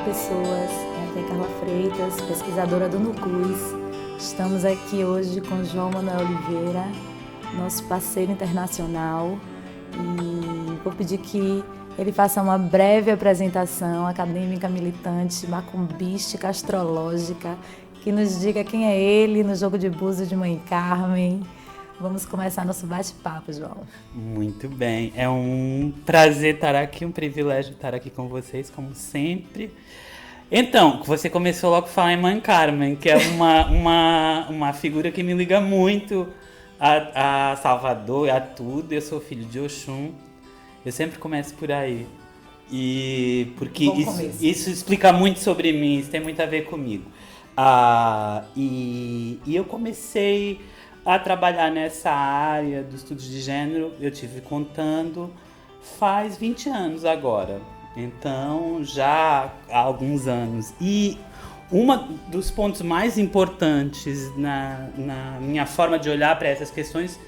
pessoas. Aqui é Carla Freitas, pesquisadora do NUCUS. Estamos aqui hoje com João Manuel Oliveira, nosso parceiro internacional, e vou pedir que ele faça uma breve apresentação acadêmica, militante, macumbística, astrológica, que nos diga quem é ele no jogo de búzios de Mãe Carmen. Vamos começar nosso bate-papo, João. Muito bem, é um prazer estar aqui, um privilégio estar aqui com vocês, como sempre. Então, você começou logo a falar em Mãe Carmen, que é uma figura que me liga muito a Salvador, a tudo. Eu sou filho de Oxum, eu sempre começo por aí. E porque isso explica muito sobre mim, isso tem muito a ver comigo. E eu comecei a trabalhar nessa área dos estudos de gênero, eu tive contando, faz 20 anos agora. Então, já há alguns anos. E um dos pontos mais importantes na minha forma de olhar para essas questões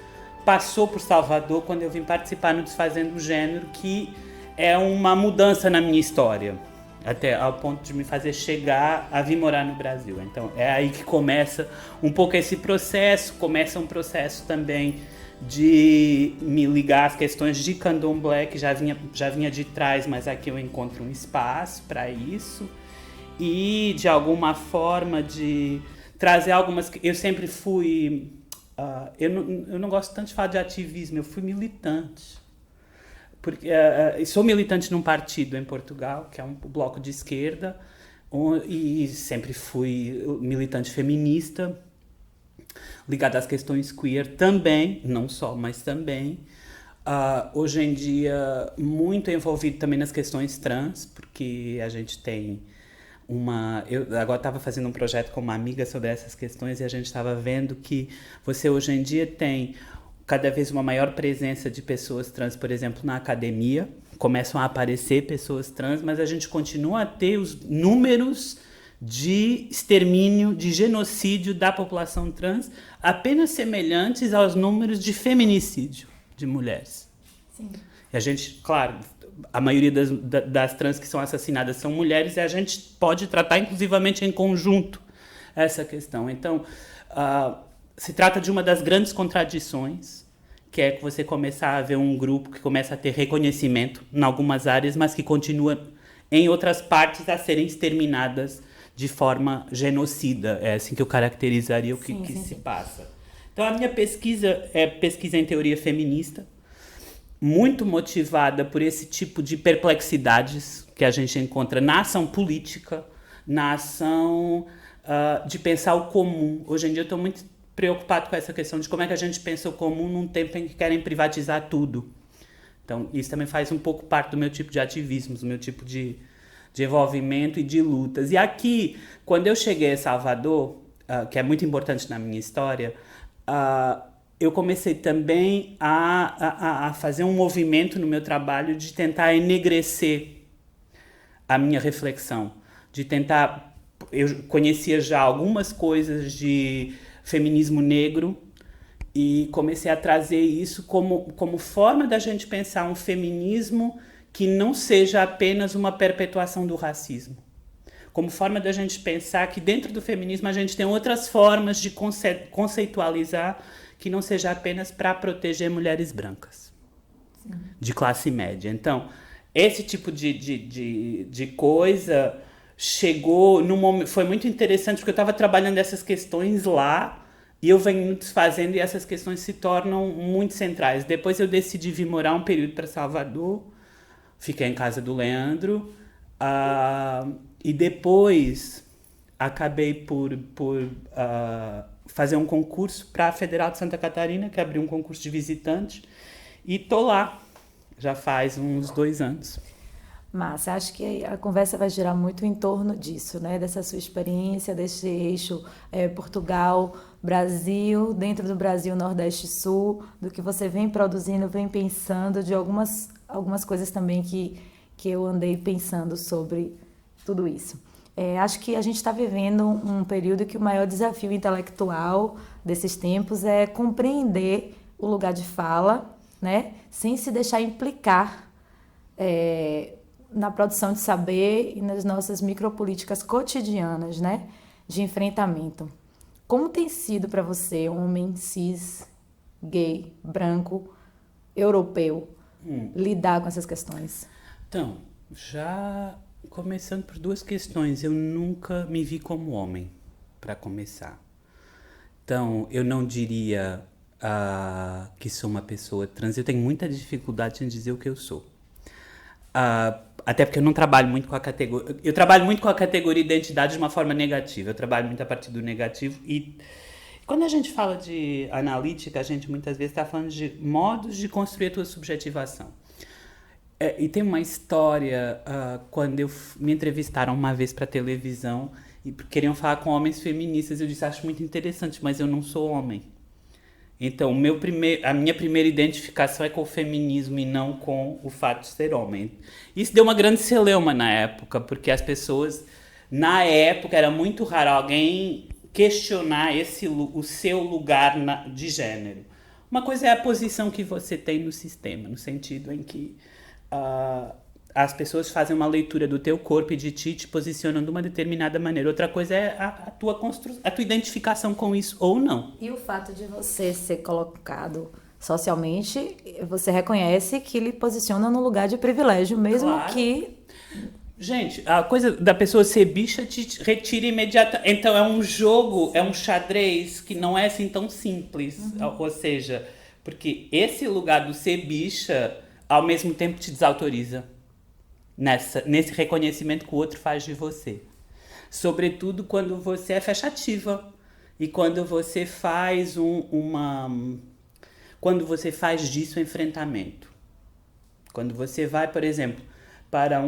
passou por Salvador quando eu vim participar no Desfazendo o Gênero, que é uma mudança na minha história, até ao ponto de me fazer chegar a vir morar no Brasil. Então, é aí que começa um pouco esse processo, começa um processo também de me ligar às questões de candomblé, que já vinha de trás, mas aqui eu encontro um espaço para isso, e de alguma forma de trazer algumas... Eu sempre fui... eu não gosto tanto de falar de ativismo, eu fui militante. Porque sou militante num partido em Portugal, que é um bloco de esquerda, e sempre fui militante feminista, ligada às questões queer também, não só, mas também. Hoje em dia, muito envolvido também nas questões trans, porque a gente tem eu agora estava fazendo um projeto com uma amiga sobre essas questões e a gente estava vendo que você hoje em dia tem cada vez uma maior presença de pessoas trans, por exemplo, na academia. Começam a aparecer pessoas trans, mas a gente continua a ter os números de extermínio, de genocídio da população trans apenas semelhantes aos números de feminicídio de mulheres. Sim. E a gente, claro, a maioria das trans que são assassinadas são mulheres e a gente pode tratar inclusivamente em conjunto essa questão. Então, se trata de uma das grandes contradições, que é que você começar a ver um grupo que começa a ter reconhecimento em algumas áreas, mas que continua em outras partes a serem exterminadas de forma genocida. É assim que eu caracterizaria o que se passa. Então, a minha pesquisa é pesquisa em teoria feminista, muito motivada por esse tipo de perplexidades que a gente encontra na ação política, na ação de pensar o comum. Hoje em dia eu estou muito preocupado com essa questão de como é que a gente pensa o comum num tempo em que querem privatizar tudo. Então, isso também faz um pouco parte do meu tipo de ativismo, do meu tipo de envolvimento e de lutas. E aqui, quando eu cheguei a Salvador, que é muito importante na minha história, eu comecei também a fazer um movimento no meu trabalho de tentar enegrecer a minha reflexão, de tentar... Eu conhecia já algumas coisas de feminismo negro e comecei a trazer isso como forma da gente pensar um feminismo que não seja apenas uma perpetuação do racismo. Como forma da gente pensar que dentro do feminismo a gente tem outras formas de conceitualizar que não seja apenas para proteger mulheres brancas, sim, de classe média. Então, esse tipo de coisa chegou num momento... Foi muito interessante porque eu estava trabalhando essas questões lá e eu venho desfazendo e essas questões se tornam muito centrais. Depois eu decidi vir morar um período para Salvador, fiquei em casa do Leandro, e depois acabei por fazer um concurso para a Federal de Santa Catarina, que abriu um concurso de visitante, e tô lá, já faz uns 2 anos. Márcia, acho que a conversa vai girar muito em torno disso, né? Dessa sua experiência, desse eixo Portugal, Brasil, dentro do Brasil, Nordeste e Sul, do que você vem produzindo, vem pensando, de algumas coisas também que eu andei pensando sobre tudo isso. Acho que a gente está vivendo um período que o maior desafio intelectual desses tempos é compreender o lugar de fala, né? Sem se deixar implicar na produção de saber e nas nossas micropolíticas cotidianas, né, de enfrentamento. Como tem sido para você, homem cis, gay, branco, europeu, lidar com essas questões? Então, já começando por duas questões, eu nunca me vi como homem, para começar. Então, eu não diria que sou uma pessoa trans, eu tenho muita dificuldade em dizer o que eu sou. Até porque eu não trabalho muito com a categoria. Eu trabalho muito com a categoria identidade de uma forma negativa. Eu trabalho muito a partir do negativo. E quando a gente fala de analítica, a gente muitas vezes está falando de modos de construir a tua subjetivação. E tem uma história, quando me entrevistaram uma vez para televisão e queriam falar com homens feministas, eu disse, acho muito interessante, mas eu não sou homem. Então, a minha primeira identificação é com o feminismo e não com o fato de ser homem. Isso deu uma grande celeuma na época, porque as pessoas, na época, era muito raro alguém questionar o seu lugar de gênero. Uma coisa é a posição que você tem no sistema, no sentido em que as pessoas fazem uma leitura do teu corpo e de ti, te posicionam de uma determinada maneira. Outra coisa é a tua identificação com isso ou não. E o fato de você ser colocado socialmente, você reconhece que lhe posiciona no lugar de privilégio, mesmo Claro. que... Gente, a coisa da pessoa ser bicha te retira imediatamente. Então é um jogo, é um xadrez que não é assim tão simples. Ou seja, porque esse lugar do ser bicha, ao mesmo tempo te desautoriza. Nesse reconhecimento que o outro faz de você. Sobretudo quando você é fechativa. E quando você faz quando você faz disso enfrentamento. Quando você vai, por exemplo, para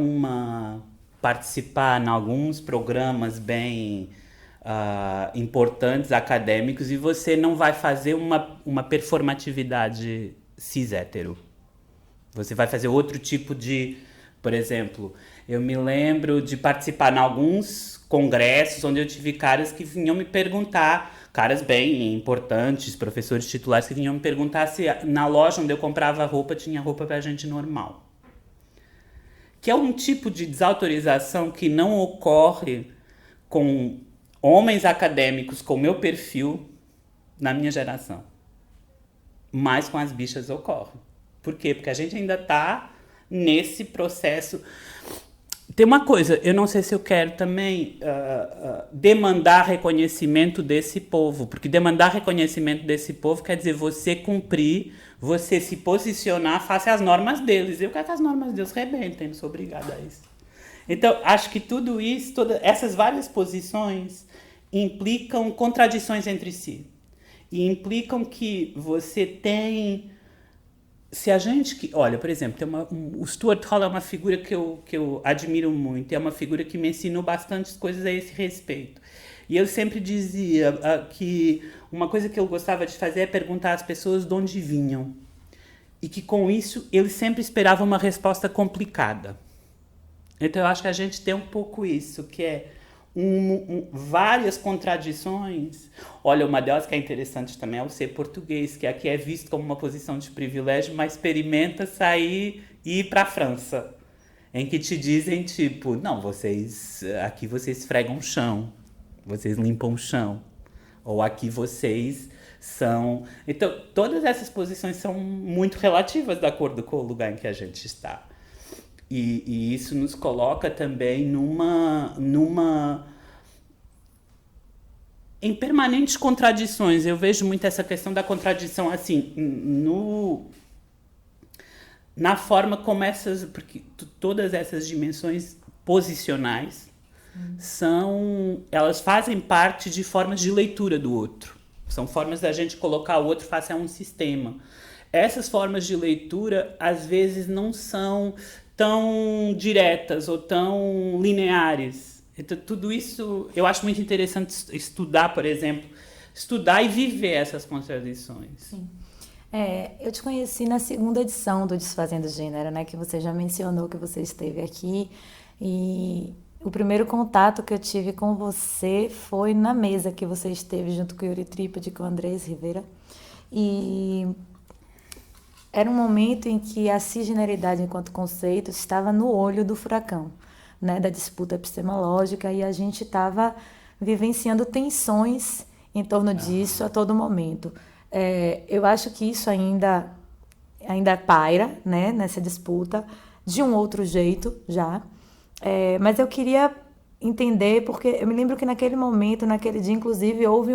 participar em alguns programas bem importantes, acadêmicos, e você não vai fazer uma performatividade cis-hétero. Você vai fazer outro tipo de... Por exemplo, eu me lembro de participar em alguns congressos onde eu tive caras que vinham me perguntar, caras bem importantes, professores titulares, que vinham me perguntar se na loja onde eu comprava roupa tinha roupa pra gente normal. Que é um tipo de desautorização que não ocorre com homens acadêmicos com meu perfil na minha geração. Mas com as bichas ocorre. Por quê? Porque a gente ainda tá nesse processo. Tem uma coisa, eu não sei se eu quero também demandar reconhecimento desse povo, porque demandar reconhecimento desse povo quer dizer você cumprir, você se posicionar face às normas deles. Eu quero que as normas deles rebentem, não sou obrigada a isso. Então, acho que tudo isso, essas várias posições implicam contradições entre si. E implicam que você tem... Se a gente... Olha, por exemplo, o Stuart Hall é uma figura que eu admiro muito. É uma figura que me ensinou bastante coisas a esse respeito. E eu sempre dizia que uma coisa que eu gostava de fazer é perguntar às pessoas de onde vinham. E que com isso ele sempre esperava uma resposta complicada. Então eu acho que a gente tem um pouco isso, que é várias contradições. Olha, uma delas que é interessante também é o ser português, que aqui é visto como uma posição de privilégio, mas experimenta sair e ir para a França, em que te dizem tipo, não, aqui vocês esfregam o chão, vocês limpam o chão, ou aqui vocês são... Então, todas essas posições são muito relativas de acordo com o lugar em que a gente está. E isso nos coloca também em permanentes contradições. Eu vejo muito essa questão da contradição assim, na forma como porque todas essas dimensões posicionais elas fazem parte de formas de leitura do outro. São formas da gente colocar o outro face a um sistema. Essas formas de leitura, às vezes, não são tão diretas ou tão lineares. Então, tudo isso eu acho muito interessante estudar, por exemplo, estudar e viver essas contradições. Sim. Eu te conheci na segunda edição do Desfazendo Gênero, né, que você já mencionou que você esteve aqui, e o primeiro contato que eu tive com você foi na mesa que você esteve junto com o Yuri Trípode, com o Andrés Rivera, e era um momento em que a cisgeneridade enquanto conceito estava no olho do furacão, né, da disputa epistemológica, e a gente estava vivenciando tensões em torno disso a todo momento. Eu acho que isso ainda paira, né, nessa disputa, de um outro jeito já. Mas eu queria entender, porque eu me lembro que naquele momento, naquele dia, inclusive, houve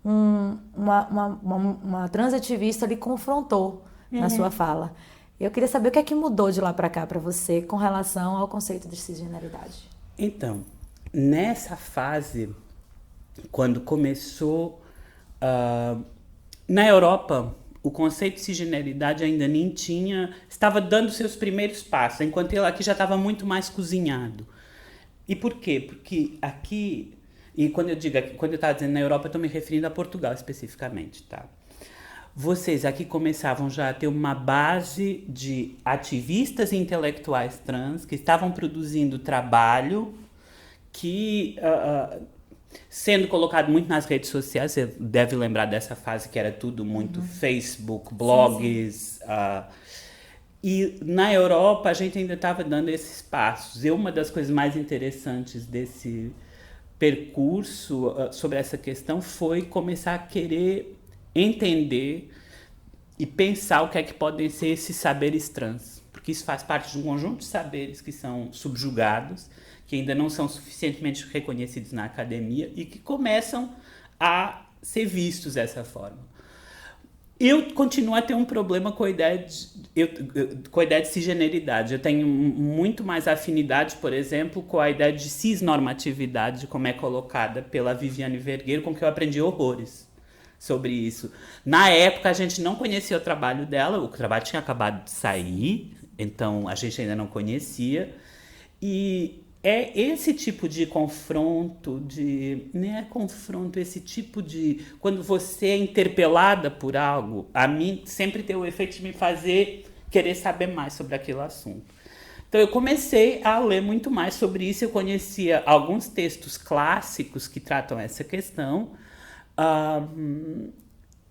uma transativista lhe confrontou na sua fala. Eu queria saber o que é que mudou de lá para cá para você com relação ao conceito de cisgeneridade. Então, nessa fase, quando começou, na Europa, o conceito de cisgeneridade ainda nem estava dando seus primeiros passos, enquanto ele aqui já estava muito mais cozinhado. E por quê? Porque aqui, e quando eu estava dizendo na Europa, eu estou me referindo a Portugal especificamente, tá? Vocês aqui começavam já a ter uma base de ativistas intelectuais trans que estavam produzindo trabalho que, sendo colocado muito nas redes sociais, você deve lembrar dessa fase que era tudo muito Facebook, blogs. Sim. E na Europa a gente ainda estava dando esses passos. E uma das coisas mais interessantes desse percurso sobre essa questão foi começar a querer entender e pensar o que é que podem ser esses saberes trans. Porque isso faz parte de um conjunto de saberes que são subjugados, que ainda não são suficientemente reconhecidos na academia e que começam a ser vistos dessa forma. Eu continuo a ter um problema com a ideia de cisgeneridade. Eu tenho muito mais afinidade, por exemplo, com a ideia de cisnormatividade, como é colocada pela Viviane Vergueiro, com que eu aprendi horrores sobre isso. Na época, a gente não conhecia o trabalho dela, o trabalho tinha acabado de sair, então a gente ainda não conhecia. E é esse tipo de confronto, esse tipo de... Quando você é interpelada por algo, a mim sempre tem o efeito de me fazer querer saber mais sobre aquele assunto. Então eu comecei a ler muito mais sobre isso, eu conhecia alguns textos clássicos que tratam essa questão,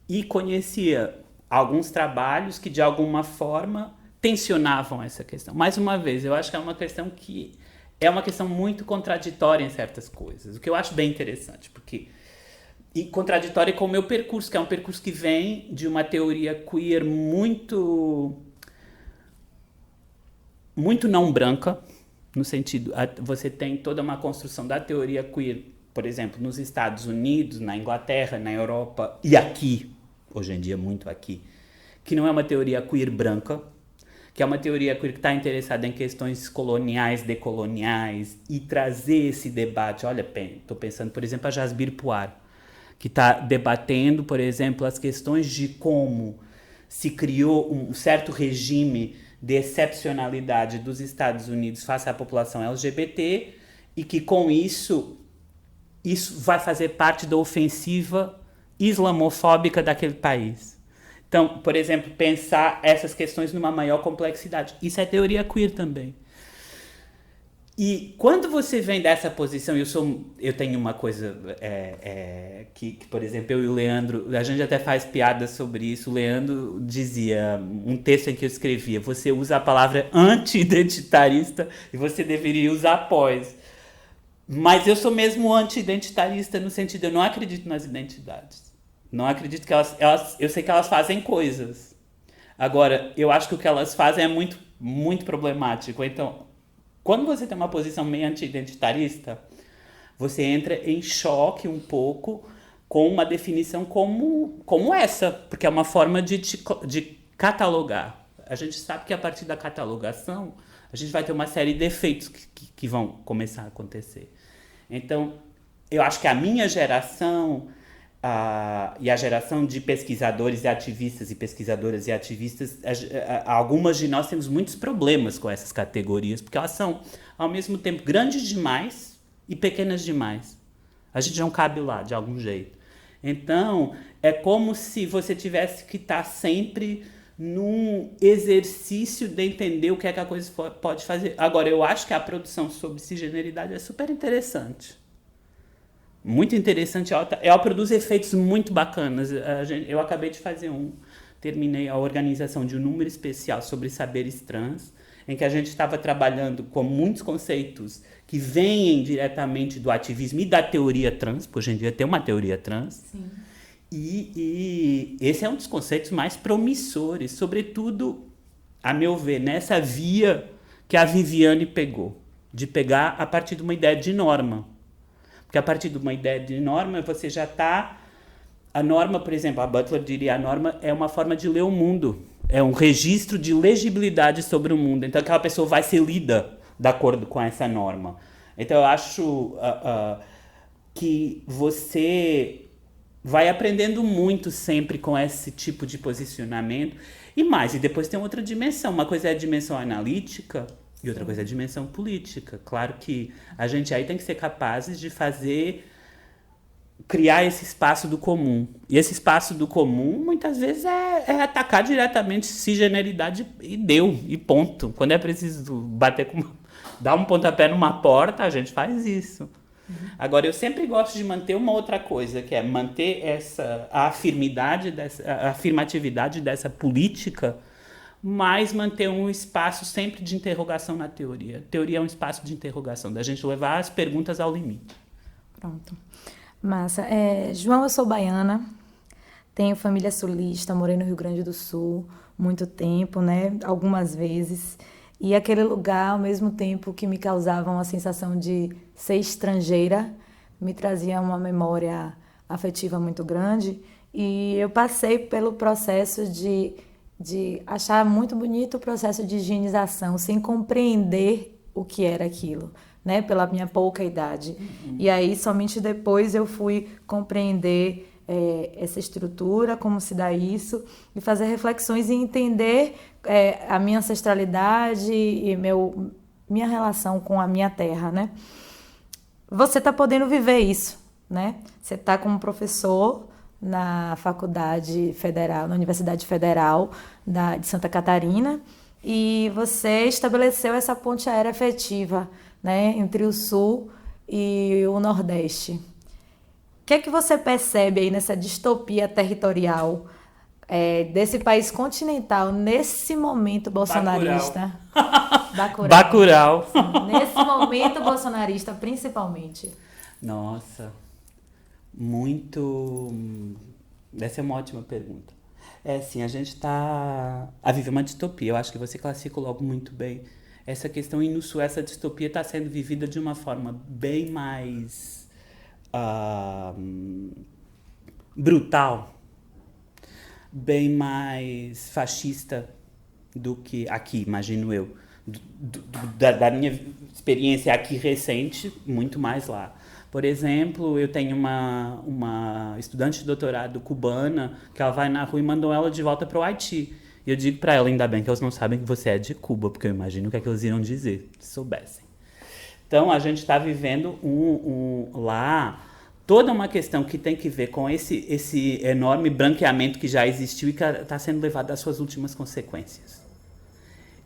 e conhecia alguns trabalhos que de alguma forma tensionavam essa questão. Mais uma vez, eu acho que é uma questão que é uma questão muito contraditória em certas coisas, o que eu acho bem interessante, e contraditória com o meu percurso, que é um percurso que vem de uma teoria queer muito não branca, no sentido, você tem toda uma construção da teoria queer, por exemplo, nos Estados Unidos, na Inglaterra, na Europa e aqui, hoje em dia muito aqui, que não é uma teoria queer branca, que é uma teoria queer que está interessada em questões coloniais, decoloniais, e trazer esse debate. Olha, estou pensando, por exemplo, a Jasbir Puar, que está debatendo, por exemplo, as questões de como se criou um certo regime de excepcionalidade dos Estados Unidos face à população LGBT, e que com isso vai fazer parte da ofensiva islamofóbica daquele país. Então, por exemplo, pensar essas questões numa maior complexidade. Isso é teoria queer também. E quando você vem dessa posição, eu tenho uma coisa que, por exemplo, eu e o Leandro, a gente até faz piadas sobre isso. O Leandro dizia, um texto em que eu escrevia, você usa a palavra anti-identitarista e você deveria usar pós. Mas eu sou mesmo anti-identitarista no sentido, eu não acredito nas identidades. Não acredito que eu sei que elas fazem coisas. Agora, eu acho que o que elas fazem é muito, muito problemático. Então, quando você tem uma posição meio anti-identitarista, você entra em choque um pouco com uma definição como essa, porque é uma forma de catalogar. A gente sabe que a partir da catalogação, a gente vai ter uma série de efeitos que vão começar a acontecer. Então, eu acho que a minha geração... e a geração de pesquisadores e ativistas e pesquisadoras e ativistas, algumas de nós temos muitos problemas com essas categorias, porque elas são, ao mesmo tempo, grandes demais e pequenas demais. A gente não cabe lá, de algum jeito. Então, é como se você tivesse que estar sempre num exercício de entender o que é que a coisa pode fazer. Agora, eu acho que a produção sobre cisgeneridade é super interessante. Muito interessante, ela produz efeitos muito bacanas. Eu acabei de fazer um terminei a organização de um número especial sobre saberes trans, em que a gente estava trabalhando com muitos conceitos que vêm diretamente do ativismo e da teoria trans, porque hoje em dia tem uma teoria trans. Sim. E esse é um dos conceitos mais promissores, sobretudo, a meu ver, nessa via que a Viviane pegou, de pegar a partir de uma ideia de norma. Porque a partir de uma ideia de norma, você já está... A norma, por exemplo, a Butler diria, a norma é uma forma de ler o mundo. É um registro de legibilidade sobre o mundo. Então, aquela pessoa vai ser lida de acordo com essa norma. Então, eu acho que você vai aprendendo muito sempre com esse tipo de posicionamento. E depois tem outra dimensão. Uma coisa é a dimensão analítica e outra coisa é a dimensão política. Claro que a gente aí tem que ser capazes de criar esse espaço do comum. E esse espaço do comum, muitas vezes, é atacar diretamente cisgeneridade e ponto. Quando é preciso dar um pontapé numa porta, a gente faz isso. Agora, eu sempre gosto de manter uma outra coisa, que é manter a afirmatividade dessa política, mas manter um espaço sempre de interrogação na teoria. A teoria é um espaço de interrogação, da gente levar as perguntas ao limite. Pronto. Massa. João, eu sou baiana, tenho família sulista, morei no Rio Grande do Sul muito tempo, né? Algumas vezes. E aquele lugar, ao mesmo tempo que me causava uma sensação de ser estrangeira, me trazia uma memória afetiva muito grande. E eu passei pelo processo de achar muito bonito o processo de higienização, sem compreender o que era aquilo, né? Pela minha pouca idade. E aí, somente depois eu fui compreender essa estrutura, como se dá isso, e fazer reflexões e entender a minha ancestralidade e minha relação com a minha terra, né? Você está podendo viver isso, né? Você está como professor na Faculdade Federal, na Universidade Federal de Santa Catarina, e você estabeleceu essa ponte aérea efetiva, né, entre o Sul e o Nordeste. O que é que você percebe aí nessa distopia territorial desse país continental nesse momento bolsonarista? Bacurau. Nesse momento bolsonarista, principalmente. Nossa, essa é uma ótima pergunta. Sim, a gente está a viver uma distopia. Eu acho que você classificou logo muito bem essa questão. E no Sul, essa distopia está sendo vivida de uma forma bem mais brutal, bem mais fascista do que aqui, imagino eu. Da minha experiência aqui recente, muito mais lá. Por exemplo, eu tenho uma estudante de doutorado cubana que ela vai na rua e mandou ela de volta para o Haiti. E eu digo para ela, ainda bem que elas não sabem que você é de Cuba, porque eu imagino o que é que eles iriam dizer, se soubessem. Então, a gente está vivendo lá toda uma questão que tem que ver com esse enorme branqueamento que já existiu e que está sendo levado às suas últimas consequências.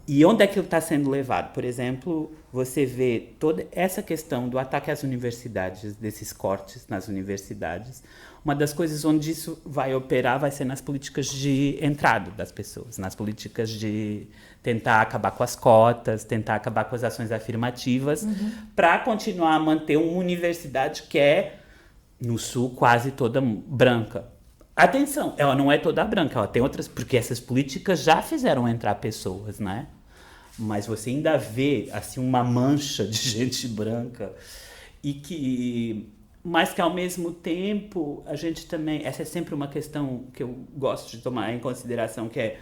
E onde é que ele está sendo levado? Por exemplo, você vê toda essa questão do ataque às universidades, desses cortes nas universidades. Uma das coisas onde isso vai operar vai ser nas políticas de entrada das pessoas, nas políticas de tentar acabar com as cotas, tentar acabar com as ações afirmativas, para continuar a manter uma universidade que é, no Sul, quase toda branca. Atenção, ela não é toda branca, ela tem outras, porque essas políticas já fizeram entrar pessoas, né? Mas você ainda vê assim uma mancha de gente branca mas que ao mesmo tempo a gente também, essa é sempre uma questão que eu gosto de tomar em consideração, que é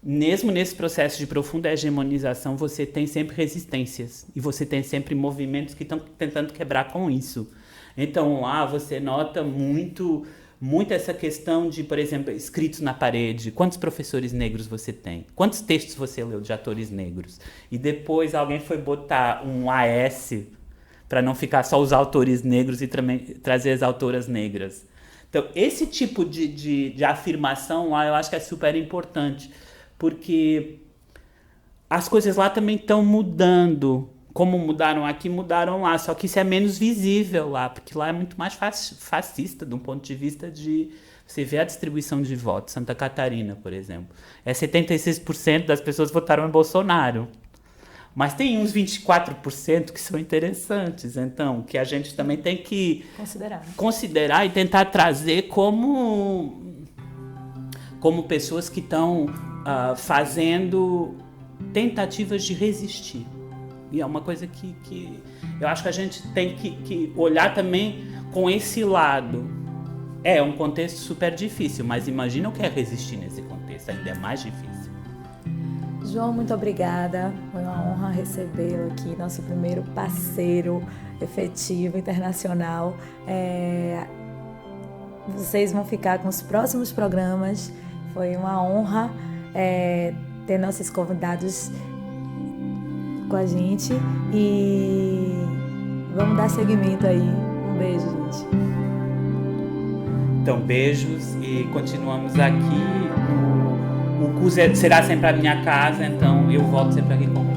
mesmo nesse processo de profunda hegemonização você tem sempre resistências e você tem sempre movimentos que estão tentando quebrar com isso. Então lá você nota muito essa questão de, por exemplo, escritos na parede. Quantos professores negros você tem? Quantos textos você leu de atores negros? E depois alguém foi botar um AS para não ficar só os autores negros e trazer as autoras negras. Então, esse tipo de afirmação lá eu acho que é super importante, porque as coisas lá também estão mudando como mudaram aqui, mudaram lá. Só que isso é menos visível lá, porque lá é muito mais fascista, de um ponto de vista de... Você vê a distribuição de votos. Santa Catarina, por exemplo. 76% das pessoas votaram em Bolsonaro. Mas tem uns 24% que são interessantes, então, que a gente também tem que considerar e tentar trazer como pessoas que estão fazendo tentativas de resistir. E é uma coisa que eu acho que a gente tem que olhar também com esse lado. É um contexto super difícil, mas imagina o que é resistir nesse contexto, ainda é mais difícil. João, muito obrigada. Foi uma honra recebê-lo aqui, nosso primeiro parceiro efetivo internacional. Vocês vão ficar com os próximos programas. Foi uma honra ter nossos convidados com a gente e vamos dar seguimento aí. Um beijo, gente. Então, beijos e continuamos aqui. O CU será sempre a minha casa, então eu volto sempre aqui com